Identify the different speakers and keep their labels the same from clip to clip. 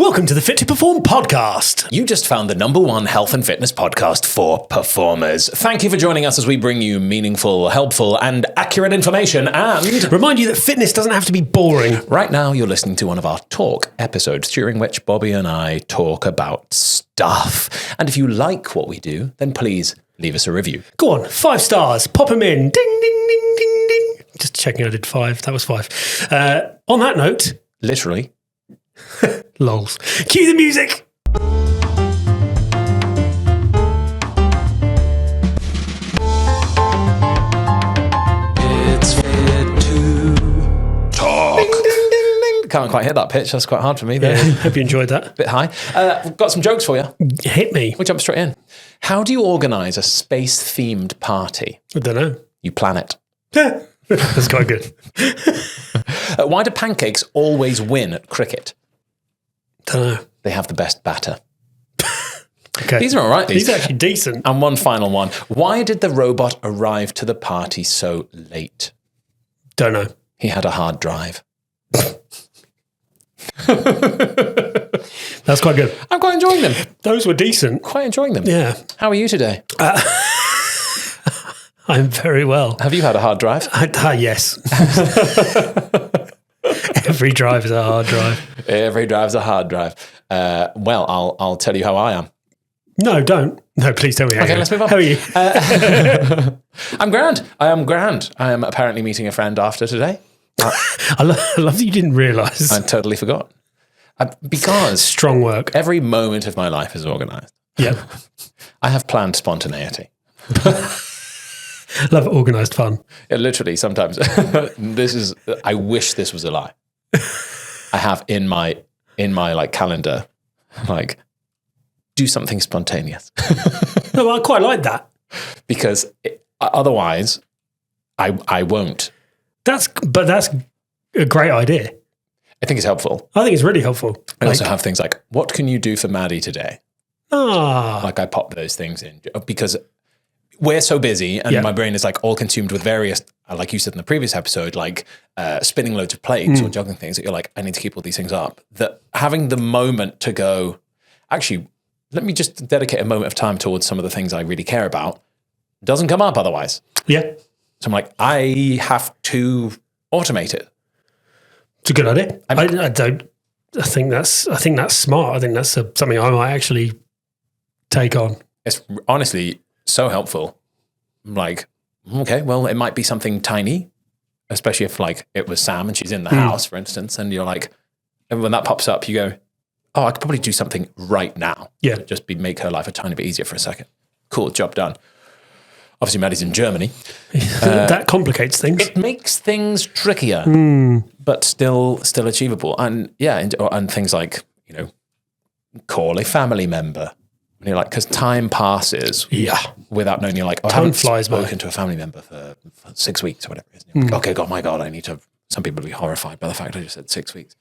Speaker 1: Welcome to the Fit2 Perform Podcast.
Speaker 2: You just found the #1 health and fitness podcast for performers. Thank you for joining us as we bring you meaningful, helpful, and accurate information. And
Speaker 1: remind you that fitness doesn't have to be boring.
Speaker 2: Right now, you're listening to one of our talk episodes during which Bobby and I talk about stuff. And if you like what we do, then please leave us a review.
Speaker 1: Go on, 5 stars. Pop them in. Ding, ding, ding, ding, ding. Just checking I did 5. That was 5. On that note...
Speaker 2: Literally.
Speaker 1: Lols. Cue the music.
Speaker 2: It's Fit2 Talk. Ding, ding, ding, ding. Can't quite hit that pitch. That's quite hard for me there.
Speaker 1: Yeah, hope you enjoyed that.
Speaker 2: Bit high. We've got some jokes for you.
Speaker 1: Hit me.
Speaker 2: We'll jump straight in. How do you organise a space-themed party?
Speaker 1: I don't know.
Speaker 2: You plan it.
Speaker 1: That's quite good.
Speaker 2: Why do pancakes always win at cricket?
Speaker 1: Don't know.
Speaker 2: They have the best batter.
Speaker 1: Okay.
Speaker 2: These are all right.
Speaker 1: These are actually decent.
Speaker 2: And one final one. Why did the robot arrive to the party so late?
Speaker 1: Don't know.
Speaker 2: He had a hard drive.
Speaker 1: That's quite good.
Speaker 2: I'm quite enjoying them.
Speaker 1: Those were decent.
Speaker 2: Quite enjoying them.
Speaker 1: Yeah.
Speaker 2: How are you today?
Speaker 1: I'm very well.
Speaker 2: Have you had a hard drive?
Speaker 1: Yes. Every drive is a hard drive.
Speaker 2: Every drive's a hard drive. Well, I'll tell you how I am.
Speaker 1: No, don't. No, please tell me how you are.
Speaker 2: Okay, let's move on.
Speaker 1: How are you?
Speaker 2: I'm grand. I am grand. I am apparently meeting a friend after today.
Speaker 1: I love that you didn't realise.
Speaker 2: I totally forgot. Because
Speaker 1: strong work.
Speaker 2: Every moment of my life is organised.
Speaker 1: Yeah.
Speaker 2: I have planned spontaneity.
Speaker 1: Love organised fun.
Speaker 2: Yeah, literally, sometimes. I wish this was a lie. I have in my like calendar, like, do something spontaneous.
Speaker 1: No, I quite like that.
Speaker 2: Because otherwise, I won't. That's
Speaker 1: a great idea.
Speaker 2: I think it's helpful.
Speaker 1: I think it's really helpful.
Speaker 2: I also have things like, what can you do for Maddie today? Like I pop those things in because we're so busy and my brain is like all consumed with various, like you said in the previous episode, like spinning loads of plates or juggling things that you're like, I need to keep all these things up. That having the moment to go, actually, let me just dedicate a moment of time towards some of the things I really care about doesn't come up otherwise.
Speaker 1: Yeah.
Speaker 2: So I'm like, I have to automate it.
Speaker 1: It's a good idea. I think that's smart. I think that's something I might actually take on.
Speaker 2: It's honestly so helpful. I'm like, okay, well, it might be something tiny, especially if like it was Sam and she's in the house, for instance, and you're like, and when that pops up, you go, oh, I could probably do something right now.
Speaker 1: Yeah.
Speaker 2: Just make her life a tiny bit easier for a second. Cool, job done. Obviously, Maddie's in Germany.
Speaker 1: That complicates things.
Speaker 2: It makes things trickier, but still achievable. And yeah, and things like, call a family member. And you're like, because time passes without knowing. You're like, oh, I haven't spoken to a family member for 6 weeks or whatever it is. And you're like, okay, my God, I need to. Some people will be horrified by the fact I just said 6 weeks.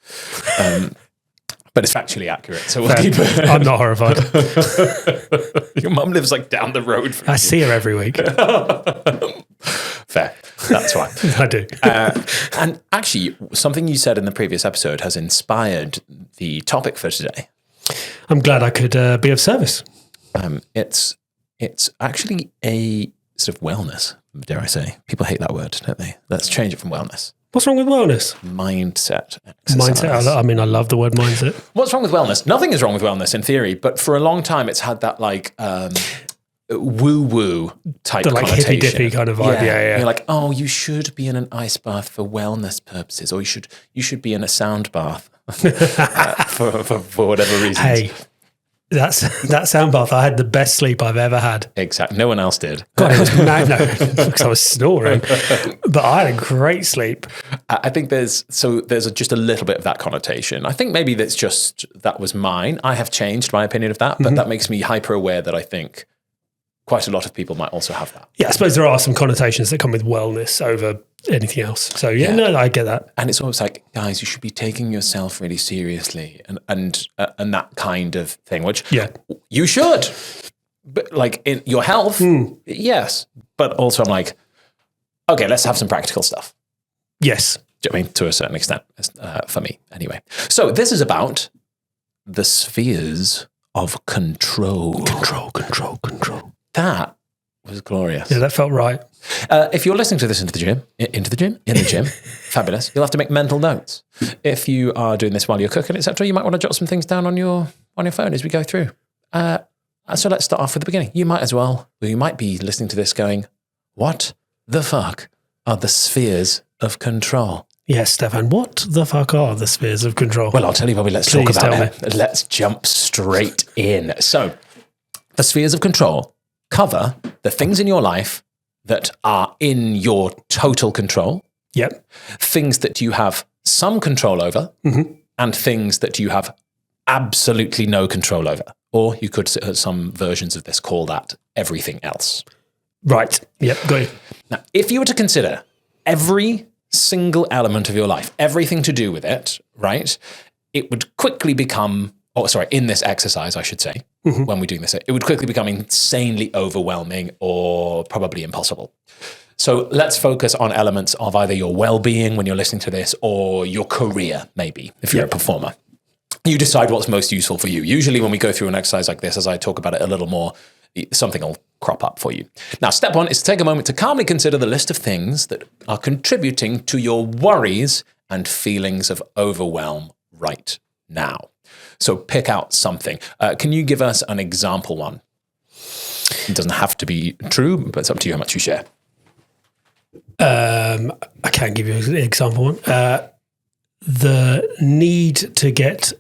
Speaker 2: But it's factually accurate, so we'll keep it.
Speaker 1: I'm not horrified.
Speaker 2: Your mum lives like down the road from
Speaker 1: I see her every week.
Speaker 2: Fair. That's fine.
Speaker 1: I do.
Speaker 2: And actually, something you said in the previous episode has inspired the topic for today.
Speaker 1: I'm glad I could be of service.
Speaker 2: It's actually a sort of wellness, dare I say. People hate that word, don't they? Let's change it from wellness.
Speaker 1: What's wrong with wellness?
Speaker 2: Mindset exercise.
Speaker 1: Mindset. I mean, I love the word mindset.
Speaker 2: What's wrong with wellness? Nothing is wrong with wellness in theory, but for a long time it's had that like woo-woo type
Speaker 1: the like
Speaker 2: connotation.
Speaker 1: hippy-dippy kind of vibe. Yeah.
Speaker 2: You're like, oh, you should be in an ice bath for wellness purposes, or you should be in a sound bath for whatever reasons.
Speaker 1: Hey, that sound bath, I had the best sleep I've ever had.
Speaker 2: Exactly. No one else did.
Speaker 1: God, it was mad. No, because I was snoring. But I had a great sleep.
Speaker 2: I think there's just a little bit of that connotation. I think maybe that was mine. I have changed my opinion of that, but that makes me hyper aware that I think quite a lot of people might also have that.
Speaker 1: Yeah, I suppose there are some connotations that come with wellness over anything else. So no, I get that.
Speaker 2: And it's always like, guys, you should be taking yourself really seriously and that kind of thing, which you should. But like in your health, yes. But also I'm like, okay, let's have some practical stuff.
Speaker 1: Yes.
Speaker 2: I mean, to a certain extent, for me anyway. So this is about the spheres of control.
Speaker 1: Control.
Speaker 2: That was glorious.
Speaker 1: Yeah, that felt right.
Speaker 2: If you're listening to this in the gym, fabulous. You'll have to make mental notes. If you are doing this while you're cooking, etc., you might want to jot some things down on your phone as we go through. So let's start off with the beginning. You might be listening to this going, what the fuck are the spheres of control?
Speaker 1: Yes, Steffan, what the fuck are the spheres of control?
Speaker 2: Well, I'll tell you, Bobby, let's talk about it. Let's jump straight in. So the spheres of control cover the things in your life that are in your total control.
Speaker 1: Yep.
Speaker 2: Things that you have some control over, and things that you have absolutely no control over. Or you could, some versions of this, call that everything else.
Speaker 1: Right. Yep. Got it.
Speaker 2: Now, if you were to consider every single element of your life, everything to do with it, right, it would quickly become, in this exercise, I should say, when we're doing this, it would quickly become insanely overwhelming or probably impossible. So let's focus on elements of either your well-being when you're listening to this or your career, maybe, if you're a performer. You decide what's most useful for you. Usually when we go through an exercise like this, as I talk about it a little more, something will crop up for you. Now, step one is to take a moment to calmly consider the list of things that are contributing to your worries and feelings of overwhelm right now. So pick out something. Can you give us an example one? It doesn't have to be true, but it's up to you how much you share.
Speaker 1: I can't give you an example one. The need to get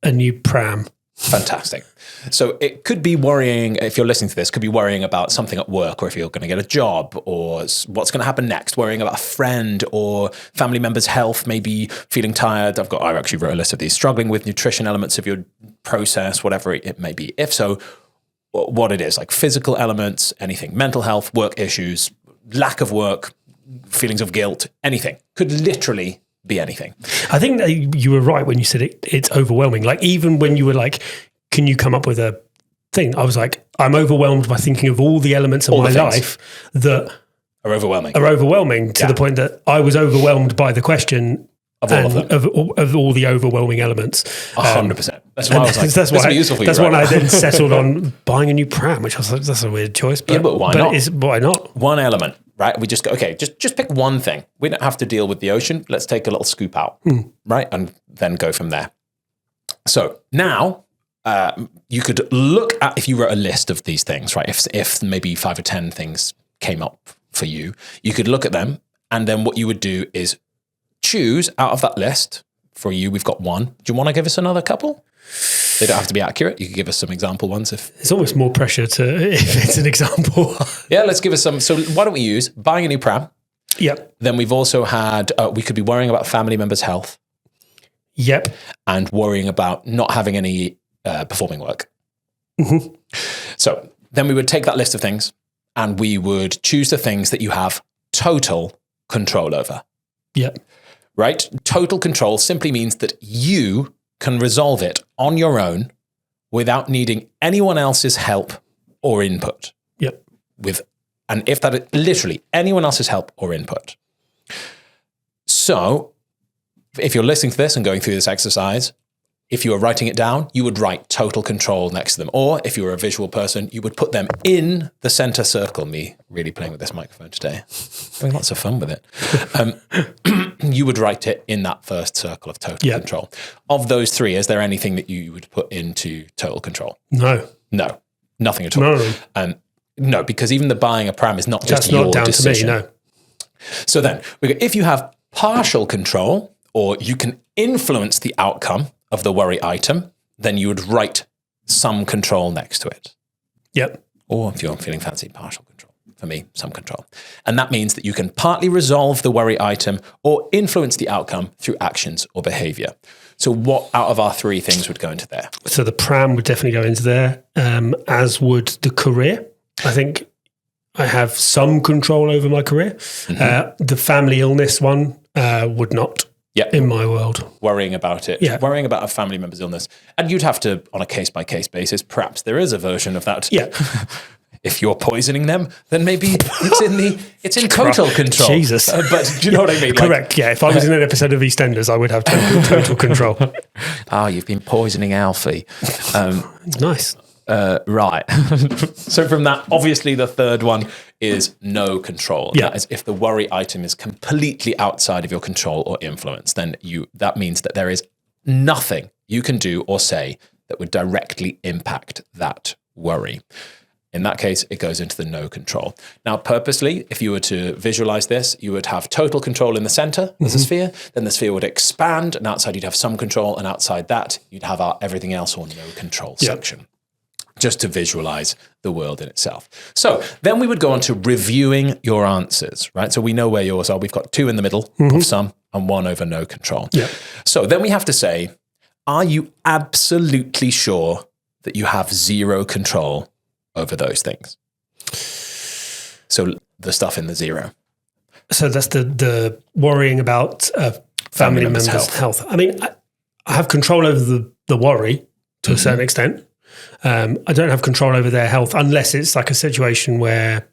Speaker 1: a new pram.
Speaker 2: Fantastic. So it could be worrying, if you're listening to this, could be worrying about something at work, or if you're going to get a job, or what's going to happen next, worrying about a friend or family member's health, maybe feeling tired. I actually wrote a list of these, struggling with nutrition elements of your process, whatever it may be. If so, what it is, like physical elements, anything, mental health, work issues, lack of work, feelings of guilt, anything, could literally be anything.
Speaker 1: I think that you were right when you said it's overwhelming. Like, even when you were like, can you come up with a thing? I was like, I'm overwhelmed by thinking of all the elements of my life that
Speaker 2: are overwhelming
Speaker 1: to the point that I was overwhelmed by the question of all the overwhelming elements.
Speaker 2: 100%. That's why I was like,
Speaker 1: that's why I then settled on buying a new pram, which I was like, that's a weird choice. But,
Speaker 2: but why not?
Speaker 1: Why not?
Speaker 2: One element. Right, we just go, okay, just pick one thing. We don't have to deal with the ocean. Let's take a little scoop out, right? And then go from there. So now you could look at, if you wrote a list of these things, right? If maybe 5 or 10 things came up for you, you could look at them. And then what you would do is choose out of that list. For you, we've got one. Do you want to give us another couple? They don't have to be accurate. You could give us some example ones.
Speaker 1: It's almost more pressure if it's an example.
Speaker 2: Yeah, let's give us some. So why don't we use buying a new pram?
Speaker 1: Yep.
Speaker 2: Then we've also had, we could be worrying about family members' health.
Speaker 1: Yep.
Speaker 2: And worrying about not having any performing work. So then we would take that list of things and we would choose the things that you have total control over.
Speaker 1: Yep.
Speaker 2: Right? Total control simply means that you can resolve it on your own without needing anyone else's help or input.
Speaker 1: Yep.
Speaker 2: And if that is literally anyone else's help or input. So if you're listening to this and going through this exercise, if you were writing it down, you would write total control next to them. Or if you were a visual person, you would put them in the center circle. Me really playing with this microphone today. Having lots of fun with it. You would write it in that first circle of total control. Of those three, is there anything that you would put into total control?
Speaker 1: No,
Speaker 2: nothing at all.
Speaker 1: No.
Speaker 2: No, because even the buying a pram is not just
Speaker 1: That's
Speaker 2: your
Speaker 1: not down
Speaker 2: decision.
Speaker 1: to me, no.
Speaker 2: So then, if you have partial control, or you can influence the outcome of the worry item, then you would write some control next to it.
Speaker 1: Yep.
Speaker 2: Or if you're feeling fancy, partial control. For me, some control. And that means that you can partly resolve the worry item or influence the outcome through actions or behavior. So what out of our three things would go into there?
Speaker 1: So the pram would definitely go into there, as would the career. I think I have some control over my career. The family illness one would not.
Speaker 2: Yep.
Speaker 1: In my world.
Speaker 2: Worrying about it.
Speaker 1: Yeah.
Speaker 2: Worrying about a family member's illness. And you'd have to, on a case-by-case basis, perhaps there is a version of that.
Speaker 1: Yeah.
Speaker 2: If you're poisoning them, then maybe it's in total control.
Speaker 1: Jesus.
Speaker 2: But do you know what I mean?
Speaker 1: Correct. Yeah. If I was in an episode of EastEnders, I would have total control.
Speaker 2: You've been poisoning Alfie.
Speaker 1: Nice.
Speaker 2: Right. So from that, obviously the third one is no control.
Speaker 1: Yeah.
Speaker 2: That is, if the worry item is completely outside of your control or influence, then that means that there is nothing you can do or say that would directly impact that worry. In that case, it goes into the no control. Now, purposely, if you were to visualize this, you would have total control in the center as a sphere. Then the sphere would expand, and outside you'd have some control, and outside that you'd have everything else or no control section, just to visualize the world in itself. So then we would go on to reviewing your answers, right? So we know where yours are. We've got 2 in the middle of some and 1 over no control.
Speaker 1: Yeah.
Speaker 2: So then we have to say, are you absolutely sure that you have 0 control over those things? So the stuff in the 0.
Speaker 1: So that's the worrying about family members' health. I mean, I have control over the worry to a certain extent. I don't have control over their health unless it's like a situation where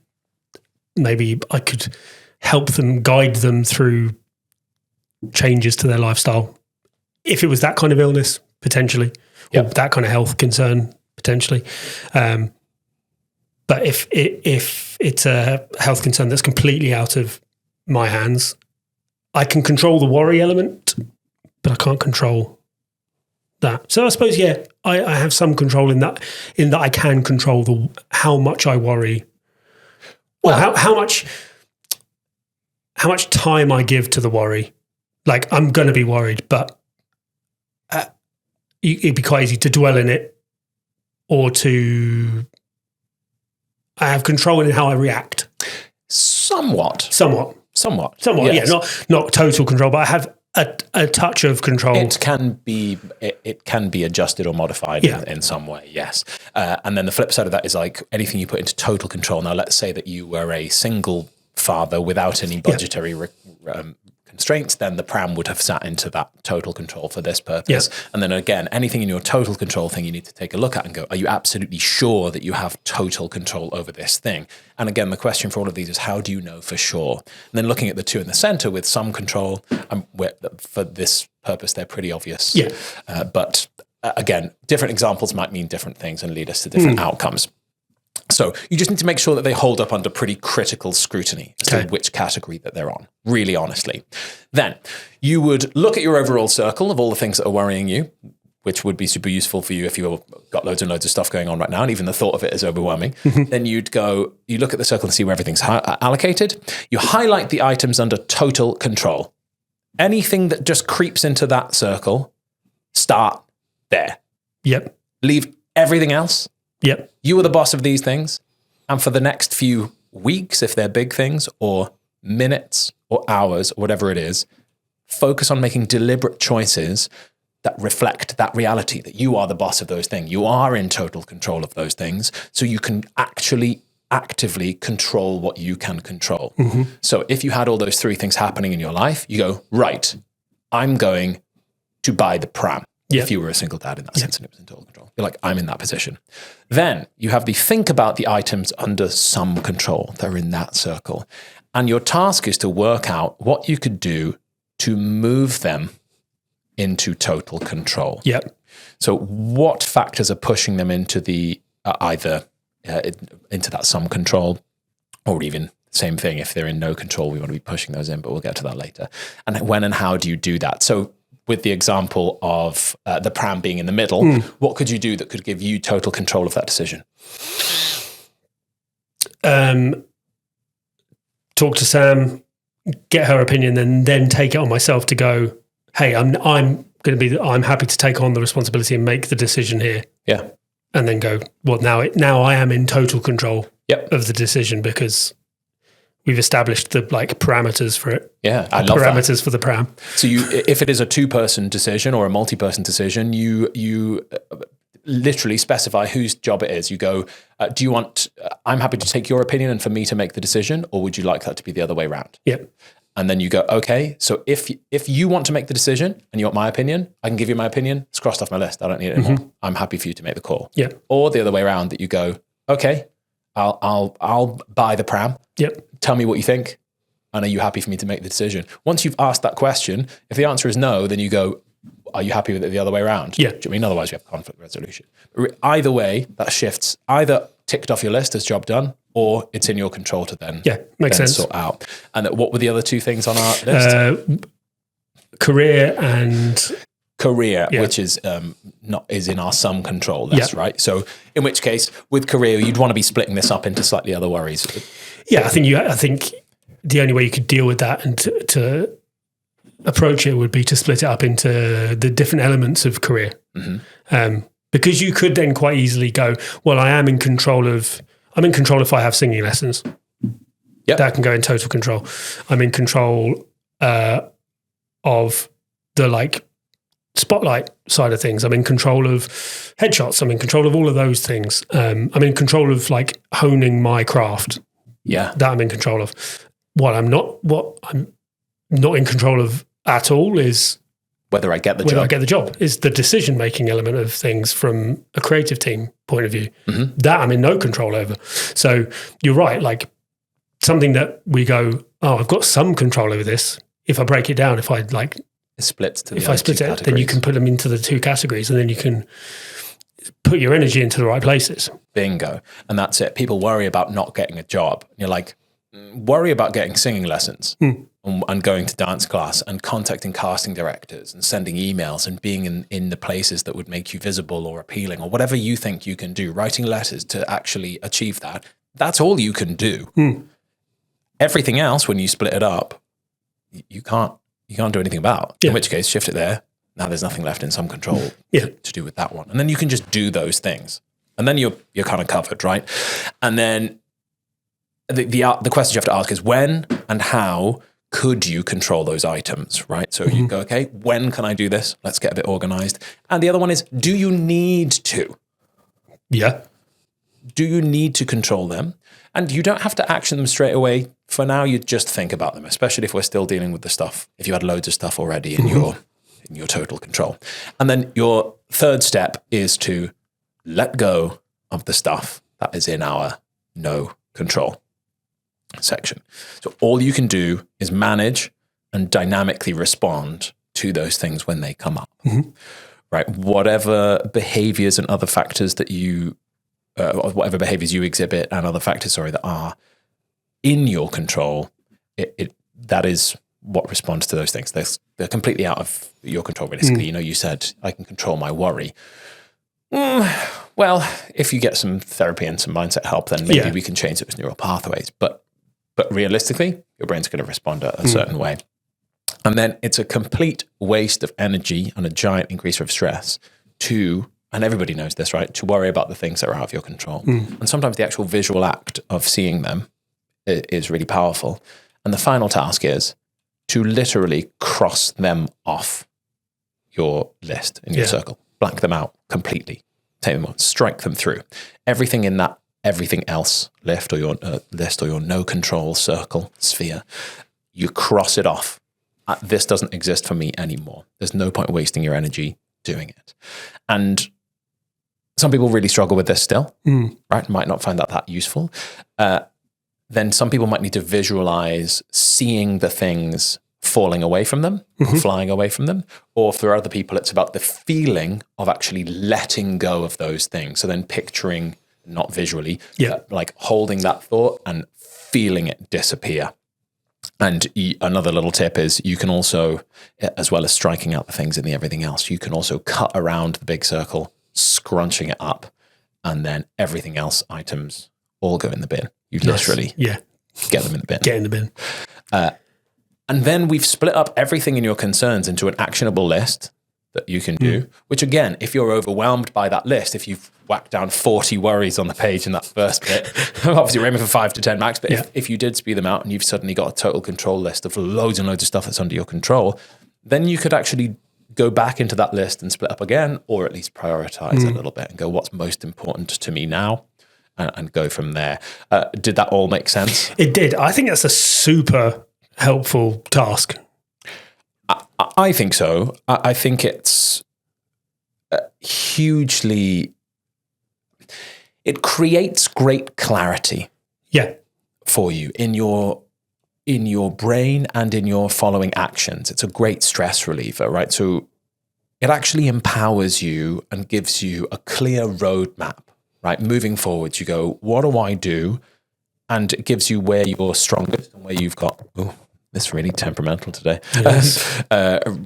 Speaker 1: maybe I could help them, guide them through changes to their lifestyle. If it was that kind of illness, potentially, or that kind of health concern, potentially. But if it's a health concern that's completely out of my hands, I can control the worry element, but I can't control that. So I suppose, I have some control in that I can control how much I worry. Well, how much time I give to the worry. Like, I'm going to be worried, but it'd be quite easy to dwell in it, or I have control in how I react. Somewhat.
Speaker 2: Yes.
Speaker 1: Yeah, not total control, but I have a touch of control.
Speaker 2: It can be adjusted or modified in some way, yes. And then the flip side of that is like anything you put into total control. Now, let's say that you were a single father without any budgetary constraints, then the pram would have sat into that total control for this purpose. Yeah. And then again, anything in your total control thing you need to take a look at and go, are you absolutely sure that you have total control over this thing? And again, the question for all of these is, how do you know for sure? And then looking at the 2 in the center with some control, for this purpose, they're pretty obvious. Yeah. But again, different examples might mean different things and lead us to different outcomes. So you just need to make sure that they hold up under pretty critical scrutiny as to which category that they're on, really honestly. Then you would look at your overall circle of all the things that are worrying you, which would be super useful for you if you've got loads and loads of stuff going on right now, and even the thought of it is overwhelming. Then you look at the circle and see where everything's allocated. You highlight the items under total control. Anything that just creeps into that circle, start there.
Speaker 1: Yep.
Speaker 2: Leave everything else.
Speaker 1: Yep.
Speaker 2: You are the boss of these things. And for the next few weeks, if they're big things, or minutes or hours, or whatever it is, focus on making deliberate choices that reflect that reality, that you are the boss of those things. You are in total control of those things. So you can actually actively control what you can control. So if you had all those 3 things happening in your life, you go, right, I'm going to buy the pram. If you were a single dad in that sense and it was in total control. You're like, I'm in that position. Then you have the think about the items under some control. They're in that circle. And your task is to work out what you could do to move them into total control.
Speaker 1: Yep.
Speaker 2: So what factors are pushing them into the either into that some control, or even same thing, if they're in no control, we want to be pushing those in, but we'll get to that later. And when and how do you do that? So with the example of the pram being in the middle, what could you do that could give you total control of that decision?
Speaker 1: Talk to Sam, get her opinion, and then take it on myself to go, hey, I'm happy to take on the responsibility and make the decision here.
Speaker 2: Yeah.
Speaker 1: And then go, well, now I am in total control of the decision because we've established the parameters for it.
Speaker 2: Yeah, I love
Speaker 1: parameters for the pram.
Speaker 2: So if it is a 2-person decision or a multi-person decision, you literally specify whose job it is. You go, do you want? I'm happy to take your opinion and for me to make the decision, or would you like that to be the other way around?
Speaker 1: Yep.
Speaker 2: And then you go, okay. So if you want to make the decision and you want my opinion, I can give you my opinion. It's crossed off my list. I don't need it anymore. I'm happy for you to make the call.
Speaker 1: Yeah.
Speaker 2: Or the other way around, that you go, okay, I'll buy the pram.
Speaker 1: Yep.
Speaker 2: Tell me what you think. And are you happy for me to make the decision? Once you've asked that question, if the answer is no, then you go, are you happy with it the other way around?
Speaker 1: Yeah.
Speaker 2: Do you know what I mean? Otherwise, you have conflict resolution. Either way, that shifts. Either ticked off your list as job done, or it's in your control to then,
Speaker 1: makes sense.
Speaker 2: sort out. And what were the other two things on our list?
Speaker 1: Career and...
Speaker 2: which is is in our some control list, right? So in which case, with career, you'd want to be splitting this up into slightly other worries.
Speaker 1: Yeah, I think the only way you could deal with that and to approach it would be to split it up into the different elements of career. Because you could then quite easily go, well, I'm in control if I have singing lessons.
Speaker 2: Yep.
Speaker 1: That can go in total control. I'm in control of the spotlight side of things. I'm in control of headshots. I'm in control of all of those things. I'm in control of honing my craft.
Speaker 2: Yeah.
Speaker 1: That I'm in control of. What I'm not in control of at all is
Speaker 2: whether I get the
Speaker 1: job. Is the decision-making element of things from a creative team point of view. That I'm in no control over. So you're right, something that we go, oh, I've got some control over this. If I break it down, if I
Speaker 2: it splits to the
Speaker 1: if I split it, then you can put them into the two categories, and then you can put your energy into the right places.
Speaker 2: Bingo. And that's it. People worry about not getting a job. You're like, worry about getting singing lessons and going to dance class and contacting casting directors and sending emails and being in the places that would make you visible or appealing or whatever you think you can do, writing letters to actually achieve that. That's all you can do. Everything else, when you split it up, you can't do anything about. In which case, shift it there. Now there's nothing left in some control to do with that one. And then you can just do those things. And then you're kind of covered, right? And then the question you have to ask is when and how could you control those items, right? So you go, okay, when can I do this? Let's get a bit organized. And the other one is, do you need to?
Speaker 1: Yeah.
Speaker 2: Do you need to control them? And you don't have to action them straight away. For now, you just think about them, especially if we're still dealing with the stuff, if you had loads of stuff already in your total control. And then your third step is to let go of the stuff that is in our no control section. So all you can do is manage and dynamically respond to those things when they come up, right? Whatever behaviors and other factors that you, whatever behaviors you exhibit and other factors, that are in your control, that is what responds to those things. They're completely out of your control, realistically. You said, I can control my worry. Well, if you get some therapy and some mindset help, then maybe we can change those neural pathways. But realistically, your brain's going to respond a certain way. And then it's a complete waste of energy and a giant increase of stress and everybody knows this, right? To worry about the things that are out of your control. And sometimes the actual visual act of seeing them is really powerful. And the final task is to literally cross them off your list in your circle, blank them out completely, take them on, strike them through. Everything in that everything else list or your no control circle sphere, you cross it off. This doesn't exist for me anymore. There's no point wasting your energy doing it. And some people really struggle with this still, right? Might not find that useful. Then some people might need to visualize seeing the things falling away from them, flying away from them. Or for other people, it's about the feeling of actually letting go of those things. So then picturing, not visually, like holding that thought and feeling it disappear. And another little tip is you can also, as well as striking out the things in the everything else, you can also cut around the big circle, scrunching it up, and then everything else items all go in the bin. You literally get them in the bin.
Speaker 1: Get in the bin.
Speaker 2: And then we've split up everything in your concerns into an actionable list that you can do, which again, if you're overwhelmed by that list, if you've whacked down 40 worries on the page in that first bit, obviously we're aiming for 5 to 10 max, but if you did speed them out and you've suddenly got a total control list of loads and loads of stuff that's under your control, then you could actually go back into that list and split up again, or at least prioritize a little bit and go, what's most important to me now? And go from there. Did that all make sense?
Speaker 1: It did. I think that's a super helpful task.
Speaker 2: I think so. I think it's hugely... it creates great clarity.
Speaker 1: Yeah.
Speaker 2: For you in your brain and in your following actions. It's a great stress reliever, right? So it actually empowers you and gives you a clear roadmap, right? Moving forward, you go, what do I do? And it gives you where you're strongest and where you've got, this is really temperamental today. Yes.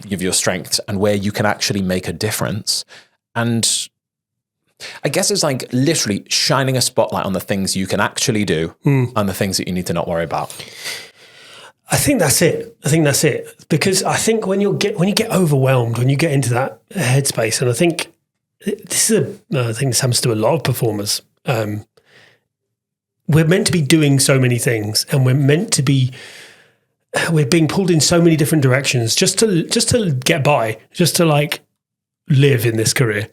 Speaker 2: Give your strengths and where you can actually make a difference. And I guess it's like literally shining a spotlight on the things you can actually do and the things that you need to not worry about.
Speaker 1: I think that's it. Because I think when you get overwhelmed, when you get into that headspace, and I think this happens to a lot of performers. We're meant to be doing so many things, and we're being pulled in so many different directions just to get by, just to like live in this career.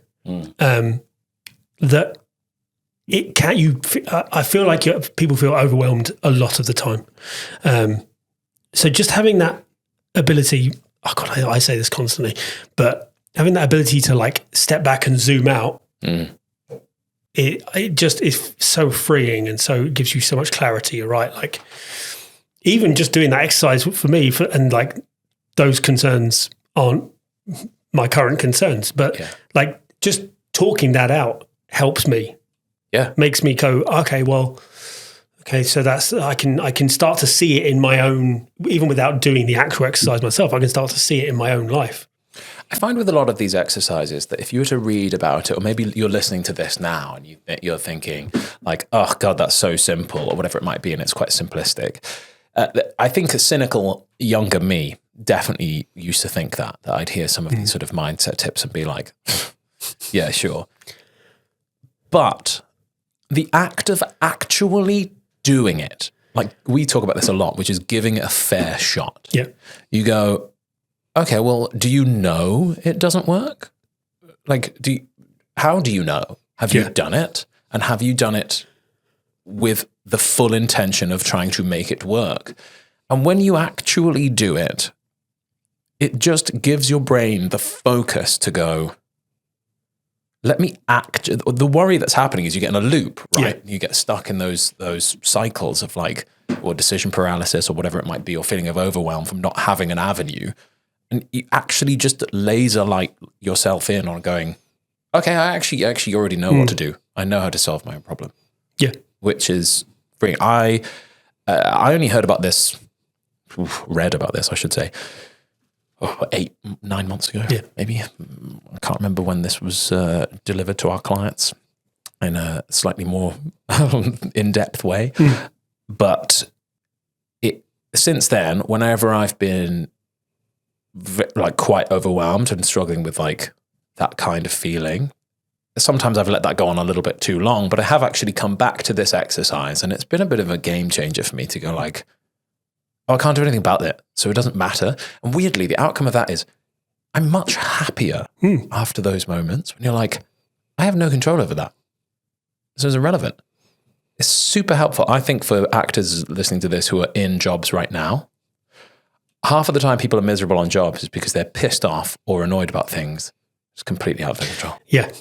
Speaker 1: That it can I feel like people feel overwhelmed a lot of the time. So just having that ability, I say this constantly, but having that ability to like step back and zoom out, it just is so freeing, and so it gives you so much clarity, right? Like even just doing that exercise for me, and like those concerns aren't my current concerns, but like just talking that out helps me. Yeah. Makes me go, okay, so that's, I can start to see it in my own, even without doing the actual exercise myself, I can start to see it in my own life.
Speaker 2: I find with a lot of these exercises that if you were to read about it, or maybe you're listening to this now and you're thinking like, oh God, that's so simple, or whatever it might be, and it's quite simplistic. I think a cynical younger me definitely used to think that I'd hear some of these sort of mindset tips and be like, yeah, sure. But the act of actually doing it, like we talk about this a lot, which is giving it a fair shot.
Speaker 1: Yeah.
Speaker 2: You go, okay, well, do you know it doesn't work? Like, how do you know? Have you done it? And have you done it with the full intention of trying to make it work? And when you actually do it, it just gives your brain the focus to go, let me act. The worry that's happening is you get in a loop, right? Yeah. You get stuck in those cycles of like, or decision paralysis or whatever it might be, or feeling of overwhelm from not having an avenue. And you actually just laser light yourself in on going, okay, I actually already know what to do. I know how to solve my own problem.
Speaker 1: Yeah.
Speaker 2: Which is freeing. I only heard about this, read about this, I should say, 8-9 months ago, maybe. I can't remember when this was delivered to our clients in a slightly more in-depth way. But since then, whenever I've been like quite overwhelmed and struggling with like that kind of feeling, sometimes I've let that go on a little bit too long, but I have actually come back to this exercise, and it's been a bit of a game changer for me to go like, oh, I can't do anything about it, so it doesn't matter. And weirdly, the outcome of that is I'm much happier after those moments when you're like, I have no control over that. So it's irrelevant. It's super helpful. I think for actors listening to this who are in jobs right now, half of the time people are miserable on jobs is because they're pissed off or annoyed about things. It's completely out of their control.
Speaker 1: Yeah.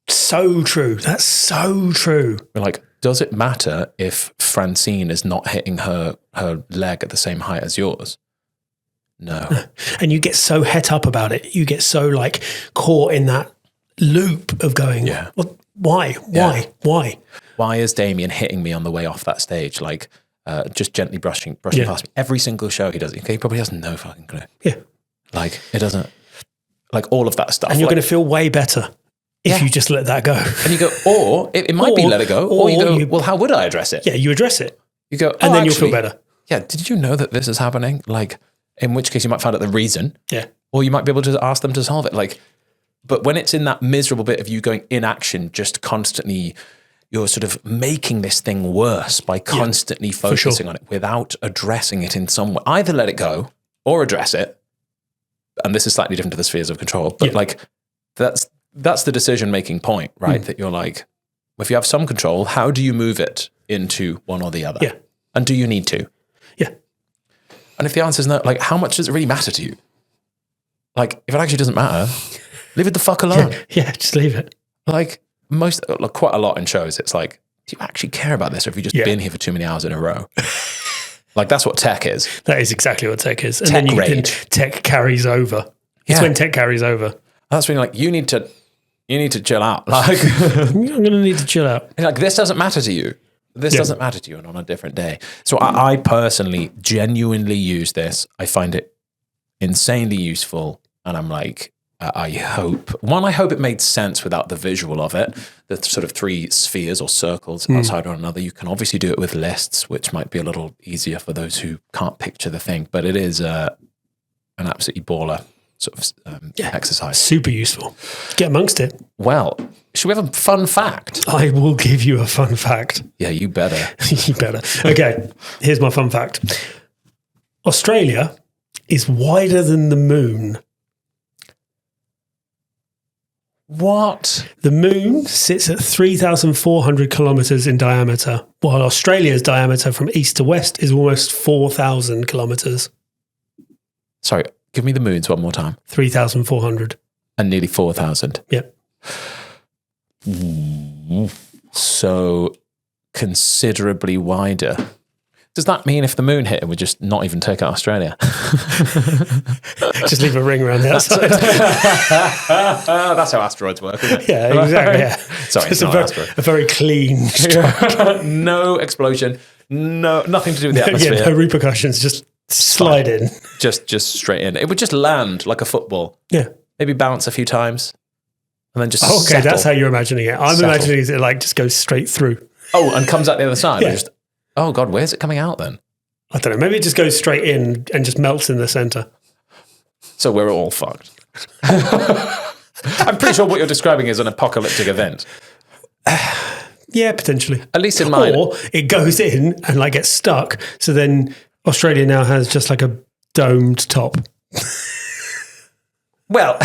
Speaker 1: So true. That's so true.
Speaker 2: We're like, does it matter if Francine is not hitting her leg at the same height as yours? No.
Speaker 1: And you get so het up about it. You get so like caught in that loop of going, well, why?
Speaker 2: Why is Damien hitting me on the way off that stage? Like just gently brushing past me. Every single show he does. Okay, he probably has no fucking clue.
Speaker 1: Yeah.
Speaker 2: Like it doesn't, like all of that stuff.
Speaker 1: And you're going to feel way better if you just let that go.
Speaker 2: And you go, or it might be let it go, or you go, well, how would I address it?
Speaker 1: Yeah, you address it.
Speaker 2: You go,
Speaker 1: and then you'll feel better.
Speaker 2: Yeah, did you know that this is happening? Like, in which case you might find out the reason.
Speaker 1: Yeah.
Speaker 2: Or you might be able to ask them to solve it. Like, but when it's in that miserable bit of you going inaction, just constantly, you're sort of making this thing worse by constantly focusing on it without addressing it in some way. Either let it go or address it. And this is slightly different to the spheres of control, but like that's the decision-making point, right? That you're like, if you have some control, how do you move it into one or the other?
Speaker 1: Yeah.
Speaker 2: And do you need to?
Speaker 1: Yeah.
Speaker 2: And if the answer is no, like, how much does it really matter to you? Like, if it actually doesn't matter, leave it the fuck alone.
Speaker 1: Yeah, just leave it.
Speaker 2: Like, quite a lot in shows, it's like, do you actually care about this, or have you just been here for too many hours in a row? Like, that's what tech is.
Speaker 1: That is exactly what tech is. And then tech carries over. It's when tech carries over.
Speaker 2: That's when you're like, you need to chill out. Like,
Speaker 1: I'm going to need to chill out.
Speaker 2: Like, this doesn't matter to you. This doesn't matter to you, and on a different day. So I personally genuinely use this. I find it insanely useful, and I'm like, I hope it made sense without the visual of it. The sort of 3 spheres or circles outside one another. You can obviously do it with lists, which might be a little easier for those who can't picture the thing. But it is an absolutely baller sort of exercise.
Speaker 1: Super useful. Get amongst it.
Speaker 2: Well, should we have a fun fact?
Speaker 1: I will give you a fun fact.
Speaker 2: Yeah, you better.
Speaker 1: You better. Okay, here's my fun fact. Australia is wider than the moon.
Speaker 2: What?
Speaker 1: The moon sits at 3,400 kilometres in diameter, while Australia's diameter from east to west is almost 4,000 kilometres.
Speaker 2: Sorry, give me the moons one more time.
Speaker 1: 3,400.
Speaker 2: And nearly 4,000.
Speaker 1: Yeah.
Speaker 2: So considerably wider. Does that mean if the moon hit, it would just not even take out Australia?
Speaker 1: Just leave a ring around the outside.
Speaker 2: That's how asteroids work, isn't it?
Speaker 1: Yeah, exactly. Yeah.
Speaker 2: Sorry, it's not
Speaker 1: a very clean strike.
Speaker 2: No explosion. No, nothing to do with the atmosphere.
Speaker 1: Yeah, no repercussions. Just slide in.
Speaker 2: Just straight in. It would just land like a football.
Speaker 1: Yeah.
Speaker 2: Maybe bounce a few times. And then just
Speaker 1: okay, that's how you're imagining it. I'm imagining it like just goes straight through.
Speaker 2: Oh, and comes out the other side. Yeah. Oh, God, where's it coming out then?
Speaker 1: I don't know. Maybe it just goes straight in and just melts in the centre.
Speaker 2: So we're all fucked. I'm pretty sure what you're describing is an apocalyptic event.
Speaker 1: Yeah, potentially.
Speaker 2: At least in mine.
Speaker 1: Or it goes in and like gets stuck. So then Australia now has just like a domed top.
Speaker 2: Well...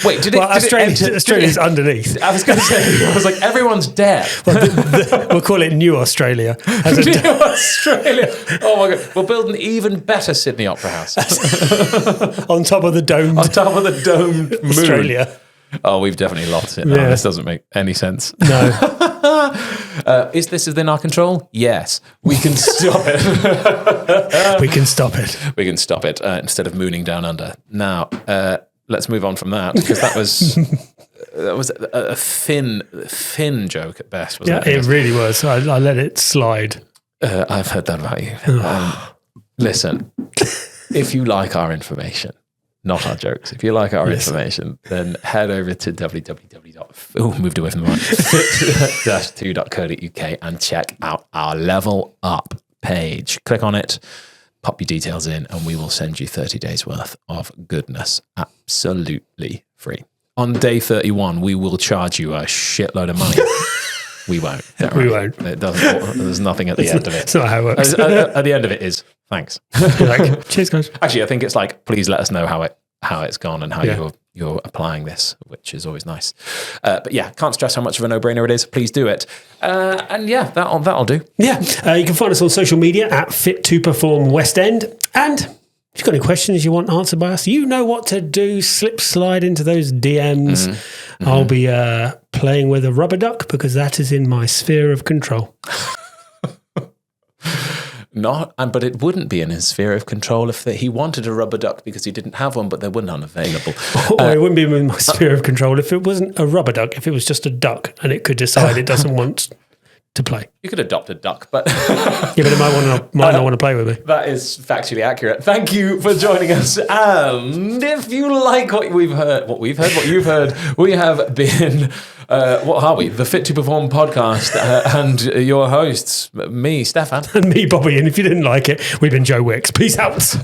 Speaker 2: Wait,
Speaker 1: Australia's underneath.
Speaker 2: I was going to say, I was like, everyone's dead.
Speaker 1: Well, we'll call it New Australia.
Speaker 2: New Australia. Oh my God. We'll build an even better Sydney Opera House.
Speaker 1: On top of the domed.
Speaker 2: On top of the domed moon.
Speaker 1: Australia.
Speaker 2: Oh, we've definitely lost it. Yeah. This doesn't make any sense.
Speaker 1: No.
Speaker 2: Is this within our control? Yes. We can stop it.
Speaker 1: We can stop it.
Speaker 2: We can stop it instead of mooning down under. Now, let's move on from that, because that was a thin joke at best, wasn't it?
Speaker 1: Yeah, it really was. I let it slide.
Speaker 2: I've heard that about you. Listen, if you like our information, not our jokes, if you like our information, then head over to fit-2.co.uk and check out our Level Up page. Click on it. Pop your details in, and we will send you 30 days worth of goodness absolutely free. On day 31, we will charge you a shitload of money. We won't.
Speaker 1: We won't.
Speaker 2: It doesn't. There's nothing at the end of it.
Speaker 1: It's not how it works.
Speaker 2: At the end of it is thanks.
Speaker 1: You're like, cheers, guys.
Speaker 2: Actually, I think it's like, please let us know how it's gone and how you're applying this, which is always nice. But yeah, can't stress how much of a no-brainer it is. Please do it. And yeah, that'll do.
Speaker 1: Yeah, you can find us on social media at Fit2 Perform West End. And if you've got any questions you want answered by us, you know what to do. Slide into those DMs. Mm-hmm. I'll be playing with a rubber duck because that is in my sphere of control.
Speaker 2: But it wouldn't be in his sphere of control if he wanted a rubber duck because he didn't have one, but there were none available.
Speaker 1: Or it wouldn't be in my sphere of control if it wasn't a rubber duck, if it was just a duck and it could decide it doesn't want to play.
Speaker 2: You could adopt a duck, but...
Speaker 1: yeah, but it might not want to play with me.
Speaker 2: That is factually accurate. Thank you for joining us. And if you like what you've heard, we have been... what are we? The Fit2 Perform podcast and your hosts, me, Steffan.
Speaker 1: And me, Bobby. And if you didn't like it, we've been Joe Wicks. Peace out.